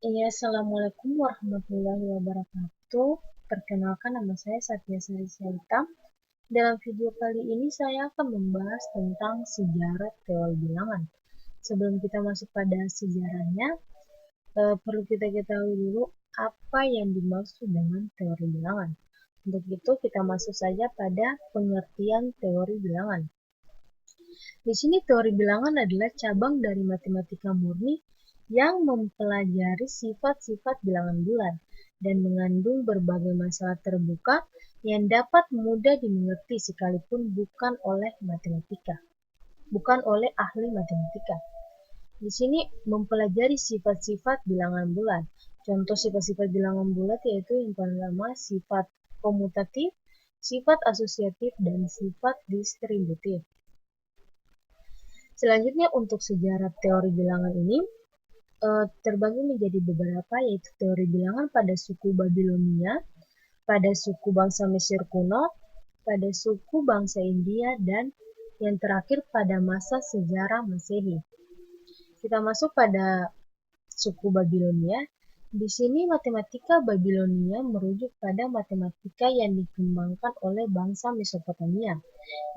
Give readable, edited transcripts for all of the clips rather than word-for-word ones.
Iya, Assalamualaikum warahmatullahi wabarakatuh. Perkenalkan, nama saya Satya Sari Syaitam. Dalam video kali ini saya akan membahas tentang sejarah teori bilangan. Sebelum kita masuk pada sejarahnya, perlu kita ketahui dulu apa yang dimaksud dengan teori bilangan. Untuk itu kita masuk saja pada pengertian teori bilangan. Di sini teori bilangan adalah cabang dari matematika murni yang mempelajari sifat-sifat bilangan bulan dan mengandung berbagai masalah terbuka yang dapat mudah dimengerti sekalipun bukan oleh ahli matematika. Di sini mempelajari sifat-sifat bilangan bulan. Contoh sifat-sifat bilangan bulat yaitu yang pertama sifat komutatif, sifat asosiatif, dan sifat distributif. Selanjutnya untuk sejarah teori bilangan ini terbagi menjadi beberapa, yaitu teori bilangan pada suku Babilonia, pada suku bangsa Mesir kuno, pada suku bangsa India, dan yang terakhir pada masa sejarah Masehi. Kita masuk pada suku Babilonia. Di sini matematika Babilonia merujuk pada matematika yang dikembangkan oleh bangsa Mesopotamia,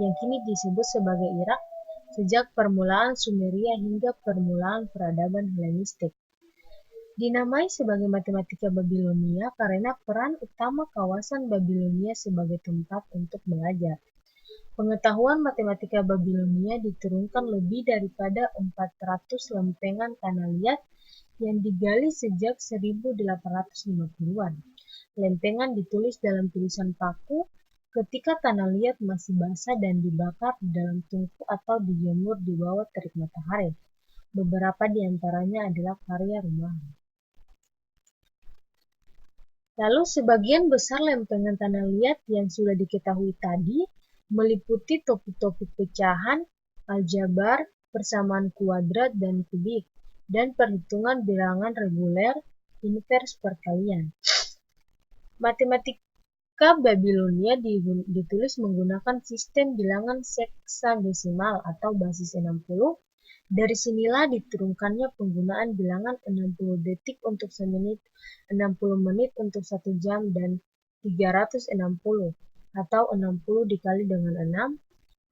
yang kini disebut sebagai Irak, sejak permulaan Sumeria hingga permulaan peradaban Helenistik. Dinamai sebagai matematika Babilonia karena peran utama kawasan Babilonia sebagai tempat untuk belajar. Pengetahuan matematika Babilonia diturunkan lebih daripada 400 lempengan tanah liat yang digali sejak 1850-an. Lempengan ditulis dalam tulisan paku ketika tanah liat masih basah dan dibakar di dalam tungku atau dijemur di bawah terik matahari. Beberapa di antaranya adalah karya rumahan. Lalu sebagian besar lempengan tanah liat yang sudah diketahui tadi meliputi topik-topik pecahan, aljabar, persamaan kuadrat dan kubik, dan perhitungan bilangan reguler, invers perkalian. Matematika Babilonia ditulis menggunakan sistem bilangan heksadesimal atau basis 60. Dari sinilah diturunkannya penggunaan bilangan 60 detik untuk semenit, 60 menit untuk 1 jam, dan 360 atau 60 dikali dengan 6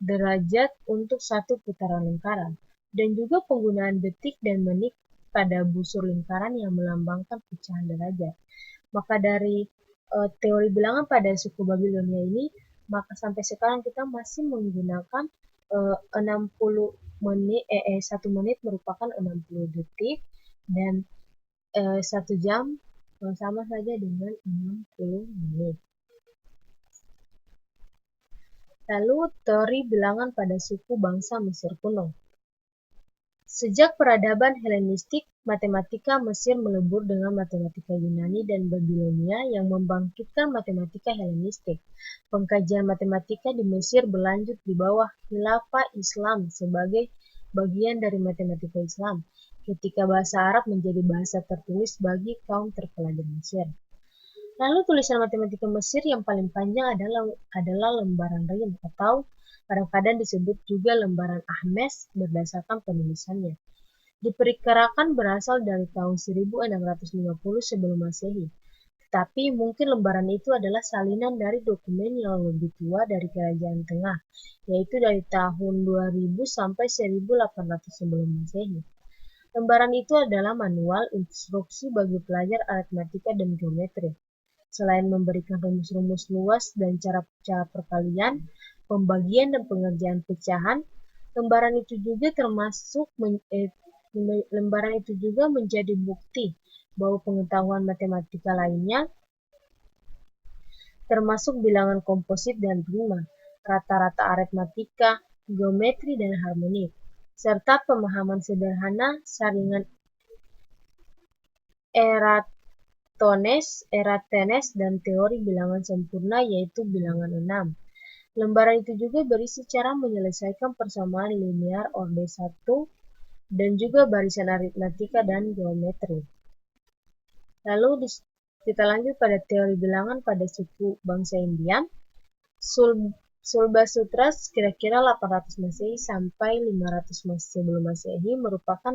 derajat untuk satu putaran lingkaran, dan juga penggunaan detik dan menit pada busur lingkaran yang melambangkan pecahan derajat. Maka dari teori bilangan pada suku Babilonia ini, maka sampai sekarang kita masih menggunakan 60 menit, 1 menit merupakan 60 detik, dan 1 jam sama saja dengan 60 menit. Lalu teori bilangan pada suku bangsa Mesir kuno. Sejak peradaban Helenistik, matematika Mesir melebur dengan matematika Yunani dan Babilonia yang membangkitkan matematika Helenistik. Pengkajian matematika di Mesir berlanjut di bawah Khilafah Islam sebagai bagian dari matematika Islam, ketika bahasa Arab menjadi bahasa tertulis bagi kaum terpelajar Mesir. Lalu tulisan matematika Mesir yang paling panjang adalah lembaran Rim atau kadang-kadang disebut juga lembaran Ahmes berdasarkan penulisannya. Diperkirakan berasal dari tahun 1650 sebelum Masehi. Tetapi mungkin lembaran itu adalah salinan dari dokumen yang lebih tua dari Kerajaan Tengah, yaitu dari tahun 2000 sampai 1800 sebelum Masehi. Lembaran itu adalah manual instruksi bagi pelajar aritmatika dan geometri. Selain memberikan rumus-rumus luas dan cara-cara perkalian, pembagian dan pengerjaan pecahan, lembaran itu juga menjadi bukti bahwa pengetahuan matematika lainnya, termasuk bilangan komposit dan prima, rata-rata aritmatika, geometri dan harmonik, serta pemahaman sederhana saringan Eratosthenes dan teori bilangan sempurna yaitu bilangan 6. Lembaran itu juga berisi cara menyelesaikan persamaan linear orde 1 dan juga barisan aritmatika dan geometri. Lalu kita lanjut pada teori bilangan pada suku bangsa India. Sulbasutras kira-kira 800 Masehi sampai 500 sebelum Masehi merupakan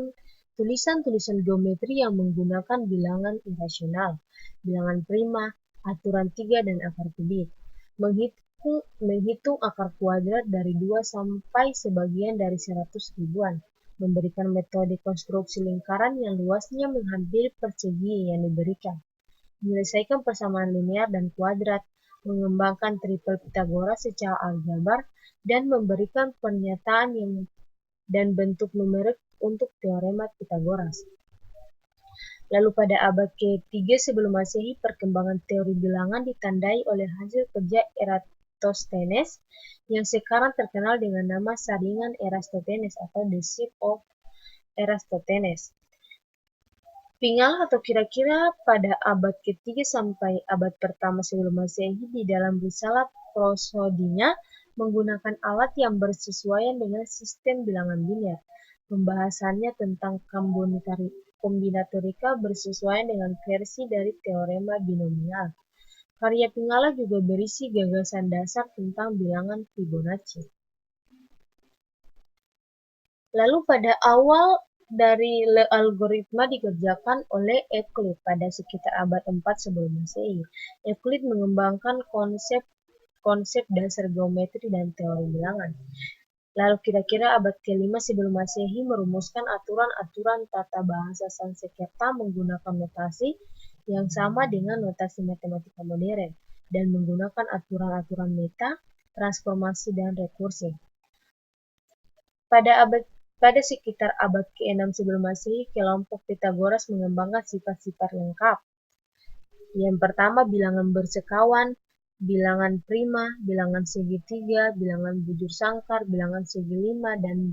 tulisan-tulisan geometri yang menggunakan bilangan irasional, bilangan prima, aturan 3 dan akar kubik, menghitung akar kuadrat dari 2 sampai sebagian dari 100 ribuan, memberikan metode konstruksi lingkaran yang luasnya menghampiri persegi yang diberikan, menyelesaikan persamaan linear dan kuadrat, mengembangkan triple Pythagoras secara aljabar, dan memberikan pernyataan dan bentuk numerik untuk teorema Pythagoras. Lalu pada abad ke-3 sebelum Masehi, perkembangan teori bilangan ditandai oleh hasil kerja Eratosthenes yang sekarang terkenal dengan nama saringan Eratosthenes atau The Seed of Eratosthenes. Pingala atau kira-kira pada abad ke-3 sampai abad pertama sebelum Masehi di dalam risalah prosodinya menggunakan alat yang bersesuaian dengan sistem bilangan biner. Pembahasannya tentang kombinatorika bersesuaian dengan versi dari teorema binomial. Karya Pingala juga berisi gagasan dasar tentang bilangan Fibonacci. Lalu pada awal dari algoritma dikerjakan oleh Euclid pada sekitar abad 4 sebelum Masehi. Euclid mengembangkan konsep dasar geometri dan teori bilangan. Lalu kira-kira abad ke-5 sebelum Masehi merumuskan aturan-aturan tata bahasa Sanskerta menggunakan notasi yang sama dengan notasi matematika modern dan menggunakan aturan-aturan meta, transformasi, dan rekursi. Pada sekitar abad ke-6 sebelum Masehi, kelompok Pythagoras mengembangkan sifat-sifat lengkap. Yang pertama, bilangan bersekawan, bilangan prima, bilangan segitiga, bilangan bujur sangkar, bilangan segi lima, dan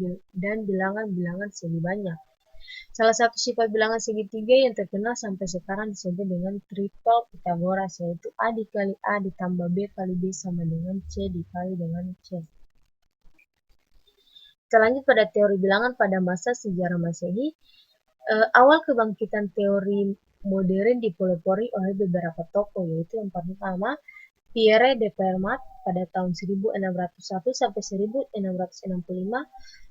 bilangan-bilangan segi banyak. Salah satu sifat bilangan segitiga yang terkenal sampai sekarang disebut dengan triple Pythagoras, yaitu A dikali A ditambah B kali B sama dengan C dikali dengan C. Selanjut pada teori bilangan pada masa sejarah Masehi, awal kebangkitan teori modern dipelopori oleh beberapa tokoh, yaitu yang pertama Pierre de Fermat pada tahun 1601 sampai 1665,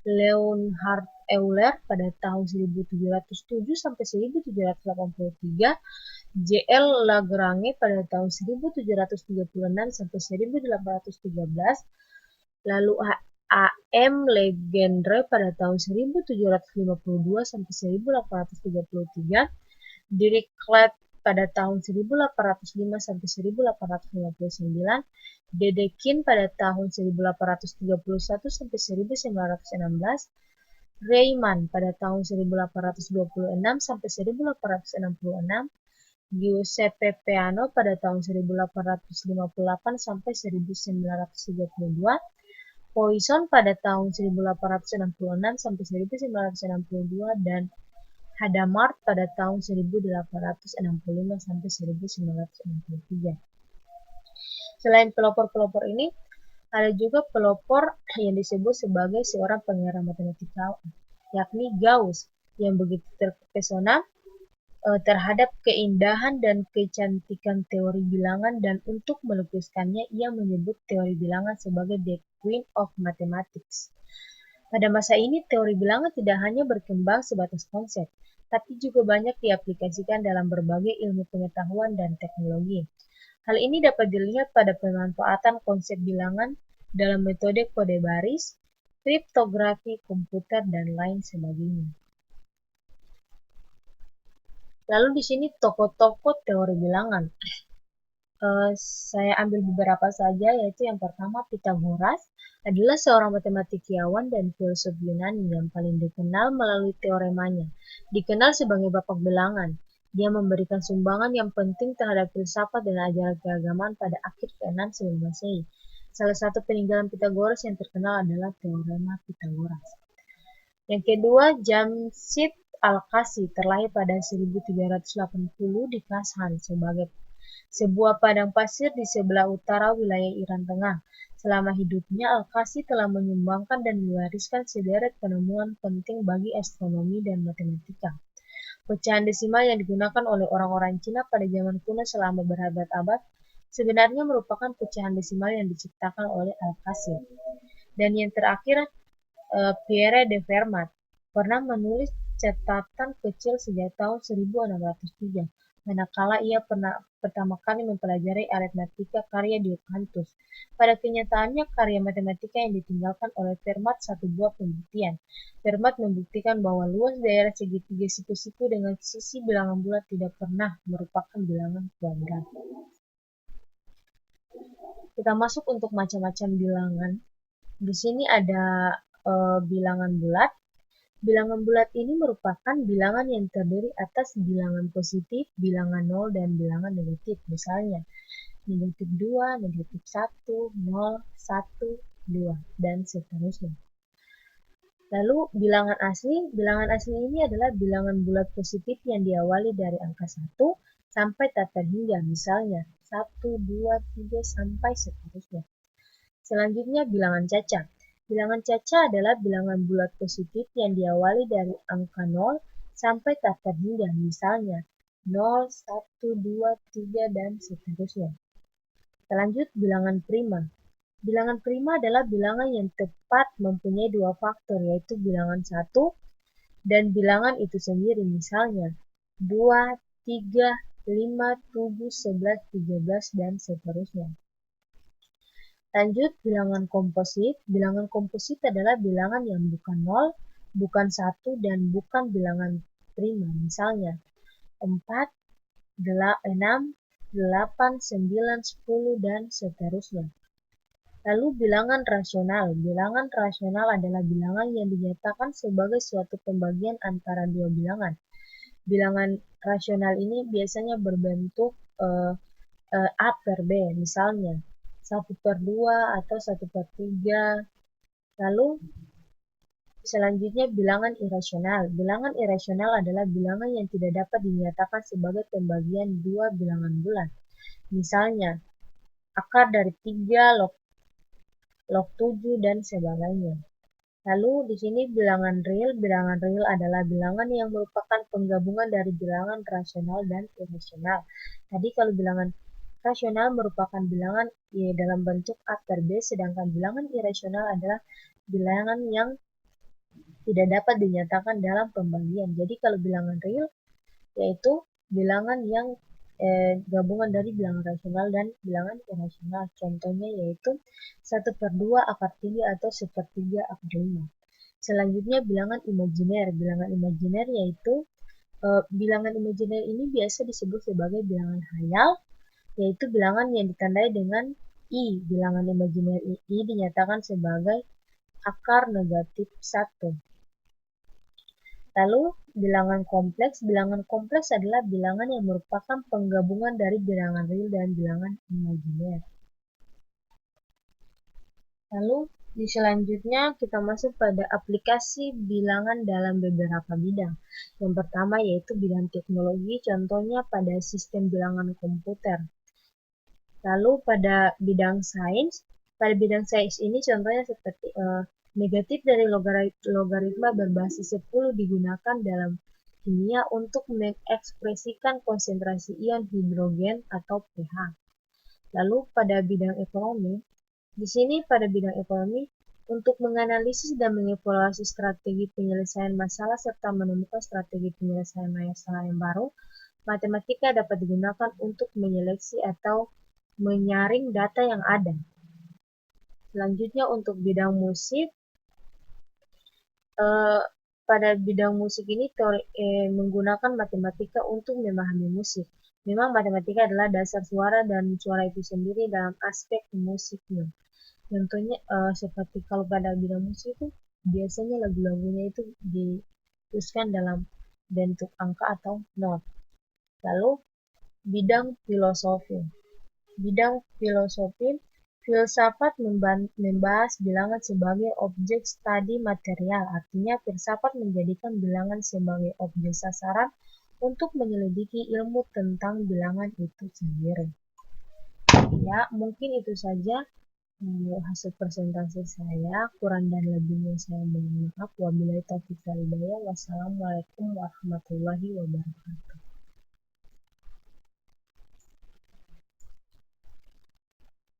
Leonhard Euler pada tahun 1707 sampai 1783, J.L. Lagrange pada tahun 1736 sampai 1813, lalu A.M. Legendre pada tahun 1752 sampai 1833, Dirichlet pada tahun 1805 sampai 1859, Dedekind pada tahun 1831 sampai 1916, Riemann pada tahun 1826 sampai 1866, Giuseppe Peano pada tahun 1858 sampai 1932, Poisson pada tahun 1866 sampai 1962, dan Hadamard pada tahun 1865 sampai 1963. Selain pelopor-pelopor ini, ada juga pelopor yang disebut sebagai seorang pengarang matematika, yakni Gauss, yang begitu terpesona terhadap keindahan dan kecantikan teori bilangan, dan untuk melukiskannya ia menyebut teori bilangan sebagai the Queen of Mathematics. Pada masa ini, teori bilangan tidak hanya berkembang sebatas konsep, tapi juga banyak diaplikasikan dalam berbagai ilmu pengetahuan dan teknologi. Hal ini dapat dilihat pada pemanfaatan konsep bilangan dalam metode kode baris, kriptografi komputer, dan lain sebagainya. Lalu di sini tokoh-tokoh teori bilangan. Saya ambil beberapa saja, yaitu yang pertama Pythagoras adalah seorang matematikawan dan filsuf Yunani yang paling dikenal melalui teoremanya. Dikenal sebagai bapak bilangan. Dia memberikan sumbangan yang penting terhadap filsafat dan ajaran keagamaan pada akhir ke-6 sebelum Masehi. Salah satu peninggalan Pythagoras yang terkenal adalah teorema Pythagoras. Yang kedua, Jamshid Al-Qasi terlahir pada 1380 di Kashan sebagai sebuah padang pasir di sebelah utara wilayah Iran Tengah. Selama hidupnya, Al-Qasi telah menyumbangkan dan mewariskan sederet penemuan penting bagi astronomi dan matematika. Pecahan desimal yang digunakan oleh orang-orang Cina pada zaman kuno selama berabad-abad sebenarnya merupakan pecahan desimal yang diciptakan oleh Al-Qasi. Dan yang terakhir, Pierre de Fermat pernah menulis catatan kecil sejak tahun 1603, manakala ia pertama kali mempelajari aritmatika karya Diokantus. Pada kenyataannya, karya matematika yang ditinggalkan oleh Fermat satu buah pembuktian. Fermat membuktikan bahwa luas daerah segitiga siku-siku dengan sisi bilangan bulat tidak pernah merupakan bilangan kuadrat. Kita masuk untuk macam-macam bilangan. Di sini ada bilangan bulat. Bilangan bulat ini merupakan bilangan yang terdiri atas bilangan positif, bilangan 0, dan bilangan negatif. Misalnya, negatif 2, negatif 1, 0, 1, 2, dan seterusnya. Lalu bilangan asli ini adalah bilangan bulat positif yang diawali dari angka 1 sampai tak terhingga, misalnya 1, 2, 3, sampai seterusnya. Selanjutnya bilangan caca. Bilangan caca adalah bilangan bulat positif yang diawali dari angka 0 sampai tak terhingga, misalnya 0, 1, 2, 3, dan seterusnya. Selanjut bilangan prima. Bilangan prima adalah bilangan yang tepat mempunyai dua faktor, yaitu bilangan 1 dan bilangan itu sendiri, misalnya 2, 3, 5, 7, 11, 13, dan seterusnya. Lanjut, bilangan komposit. Bilangan komposit adalah bilangan yang bukan 0, bukan 1, dan bukan bilangan prima. Misalnya, 4, 6, 8, 9, 10, dan seterusnya. Lalu bilangan rasional. Bilangan rasional adalah bilangan yang dinyatakan sebagai suatu pembagian antara dua bilangan. Bilangan rasional ini biasanya berbentuk A per B, misalnya 1/2 atau 1/3. Lalu selanjutnya bilangan irasional. Bilangan irasional adalah bilangan yang tidak dapat dinyatakan sebagai pembagian dua bilangan bulat. Misalnya akar dari 3, log 7, dan sebagainya. Lalu di sini bilangan real. Bilangan real adalah bilangan yang merupakan penggabungan dari bilangan rasional dan irasional. Tadi kalau bilangan rasional merupakan bilangan dalam bentuk A per B, sedangkan bilangan irasional adalah bilangan yang tidak dapat dinyatakan dalam pembagian. Jadi kalau bilangan real yaitu bilangan yang gabungan dari bilangan rasional dan bilangan irasional. Contohnya yaitu 1/2 akar 3 atau 1/3 akar 5. Selanjutnya bilangan imajiner. Bilangan imajiner yaitu bilangan imajiner ini biasa disebut sebagai bilangan khayal, yaitu bilangan yang ditandai dengan I. Bilangan imajiner I dinyatakan sebagai akar negatif 1. Lalu bilangan kompleks. Bilangan kompleks adalah bilangan yang merupakan penggabungan dari bilangan real dan bilangan imajiner. Lalu di selanjutnya kita masuk pada aplikasi bilangan dalam beberapa bidang. Yang pertama yaitu bidang teknologi, contohnya pada sistem bilangan komputer. Lalu pada bidang sains ini contohnya seperti negatif dari logaritma berbasis 10 digunakan dalam kimia untuk mengekspresikan konsentrasi ion hidrogen atau pH. Lalu pada bidang ekonomi, di sini pada bidang ekonomi untuk menganalisis dan mengevaluasi strategi penyelesaian masalah serta menemukan strategi penyelesaian masalah yang baru, matematika dapat digunakan untuk menyeleksi atau menyaring data yang ada. Selanjutnya untuk bidang musik, pada bidang musik ini menggunakan matematika untuk memahami musik. Memang matematika adalah dasar suara dan suara itu sendiri dalam aspek musiknya. Contohnya seperti kalau pada bidang musik itu biasanya lagu-lagunya itu dituliskan dalam bentuk angka atau not. Lalu bidang filosofi. Bidang filosofi, filsafat membahas bilangan sebagai objek studi material. Artinya filsafat menjadikan bilangan sebagai objek sasaran untuk menyelidiki ilmu tentang bilangan itu sendiri. Ya, mungkin itu saja hasil presentasi saya. Kurang dan lebihnya saya mohon maaf. Wabillahi taufiq wal hidayah. Wassalamualaikum warahmatullahi wabarakatuh.